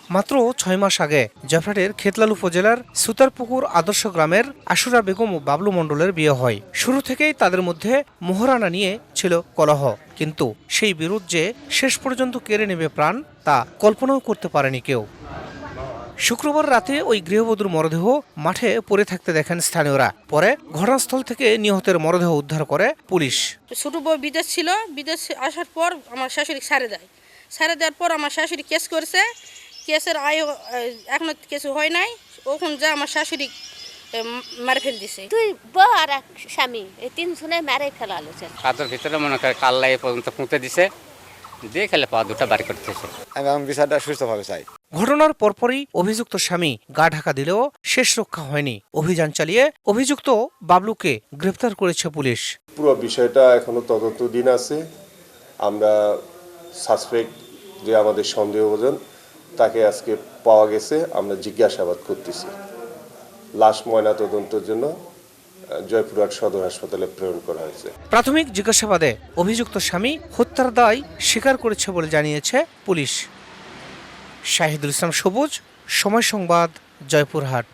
মাত্র ৬ মাস আগে জয়পুরহাটের খেতলাল উপজেলার সুতারপুকুর আদর্শ গ্রামের আশুরা বেগম ও বাবলু মণ্ডলের বিয়ে হয়। শুরু থেকেই তাদের মধ্যে মোহরানা নিয়ে ছিল কলহ, কিন্তু সেই বিরোধ যে শেষ পর্যন্ত কেড়ে নেবে প্রাণ তা কল্পনাও করতে পারেনি কেউ। শুক্রবার রাতে ওই গৃহবধূর মরদেহ মাঠে পড়ে থাকতে দেখেন স্থানীয়রা। পরে ঘটনাস্থল থেকে নিহতের মরদেহ উদ্ধার করে পুলিশ। ছোট বউ বিদেশ ছিল, বিদেশ আসার পর আমার শাশুড়ি ছেড়ে দেওয়ার পর আমার শাশুড়ি কেস করেছে। কেসের এখনো কিছু হয় নাই, ওখান যা আমার শাশুড়ি মারে ফেল দিছে। তুই বউ আর এক স্বামী, এই তিনজনে মারে ফেলালো। হাতের ভিতরে মনে করে কাল্লা এ পর্যন্ত পুঁতে দিছে, দিয়ে খেলে পা দুটা বাড়ি করতেছে। আমি বিচারটা সুস্থভাবে চাই। ঘটনার পরপরই অভিযুক্ত স্বামী গা ঢাকা দিলেও শেষ রক্ষা হয়নি। অভিযান চালিয়ে অভিযুক্ত বাবলুকে গ্রেফতার করেছে পুলিশ। পুরো বিষয়টা এখনো তদন্তাধীন আছে। আমরা সাসপেক্ট যে আমাদের সন্দেহভাজন তাকে আজকে পাওয়া গেছে, আমরা জিজ্ঞাসাবাদ করতেছি। লাশ ময়না তদন্তের জন্য জয়পুরহাট সদর হাসপাতালে প্রেরণ করা হয়েছে। প্রাথমিক জিজ্ঞাসাবাদে অভিযুক্ত স্বামী হত্যার দায় স্বীকার করেছে বলে জানিয়েছে পুলিশ। শাহিদুল ইসলাম সবুজ, সময় সংবাদ, জয়পুরহাট।